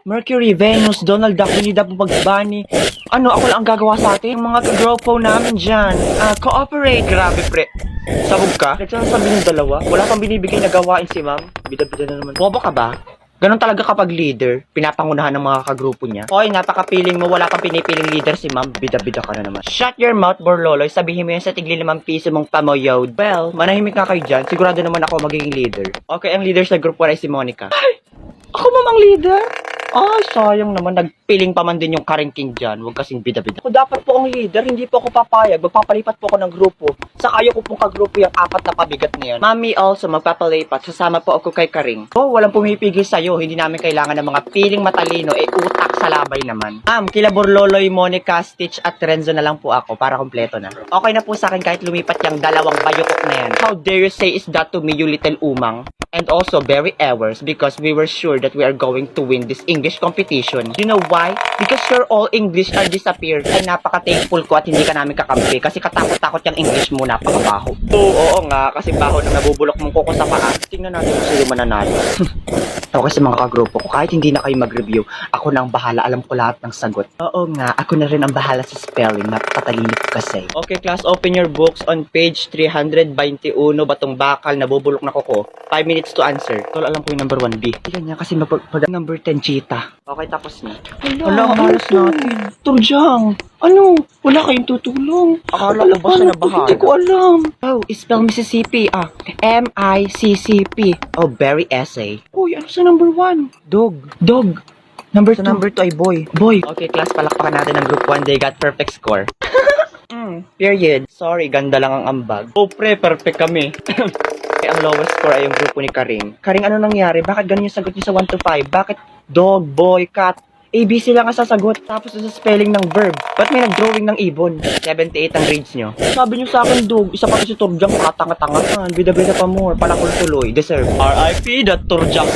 Mercury, Venus, Donald Duck, Winnie the Pooh, Bugs Bunny. Ano, ako lang ang gagawa sa atin? Yung mga ka-gropo namin dyan. Cooperate. Grabe, pre. Sabog ka? Nagsasabi ng dalawa. Wala pang binibigay na gawain si ma'am. Bida-bida na naman. Bobo ka ba? Ganon talaga kapag leader, pinapangunahan ng mga kagrupo niya. Hoy, napaka-piling mo, wala kang pinipiling leader si ma'am, bida-bida ka na naman. Shut your mouth, Borloloy, sabihin mo yan sa tigli 5 piso mong pamoyod. Well, manahimik nga kayo dyan, sigurado naman ako magiging leader. Okay, ang leader sa grupo ay si Monica. Ay, ako mamang leader? Ay, sayang naman, nagpiling pa man din yung Karingking dyan, huwag kasing bida-bida. Ako dapat po ang leader, hindi po ako papayag, magpapalipat po ako ng grupo. Sa kayo ko pong kagrupo yung 4 na pabigat na yan. Mami also, magpapalipat, sasama po ako kay Karing. Oh, walang pumipigil sa'yo, hindi namin kailangan ng mga piling matalino, utak sa labay naman. Kila Borloloy, Monica, Stitch at Renzo na lang po ako, para kompleto na. Okay na po sa akin kahit lumipat yung 2 bayokok na yan. How dare you say is that to me, you little umang? And also very hours because we were sure that we are going to win this English competition. You know why? Because you're all English are disappeared. Ay napaka-thankful ko at hindi ka namin kakampi kasi katakot-takot yung English mo, napakabaho. Oo nga, kasi baho na nabubulok mong kuko sa paa. Tingnan natin kung sino mananalo. Okay sa mga kagrupo ko, kahit hindi na kayo mag-review, ako na ang bahala, alam ko lahat ng sagot. Oo nga, ako na rin ang bahala sa spelling, napakatalino ko kasi. Okay class, open your books on page 321, batong bakal, nabubulok na kuko. 5 minutes to answer. Tol, alam ko yung number 1B. Tingnan niya kasi number 10 cheetah. Okay, tapos na. Wala, malas natin. Turjang, ano? Wala kayong tutulong. Akala ko ba siya na bahala? Hindi ko alam. Oh, spell Mississippi. M-I-C-C-P. Oh, berry essay. Uy, ano sa number 1? Dog. Number 2 ay boy. Okay, class, palakpakan natin ang group 1. They got perfect score. Period. Sorry, ganda lang ang ambag. Oh, perfect kami. Ang lowest score ay yung grupo ni Karing. Karing, ano nangyari? Bakit ganun yung sagot niyo sa 1 to 5? Bakit dog, boy, cat? ABC lang ang sasagot. Tapos sa spelling ng verb. Ba't may nag-drawing ng ibon? 78 ang grades nyo. Sabi nyo sa akin, dog. Isa pa si Turjang, patanga-tanga. Bida-bida pa more. Palakol tuloy. Deserve. R.I.P. that Turjang.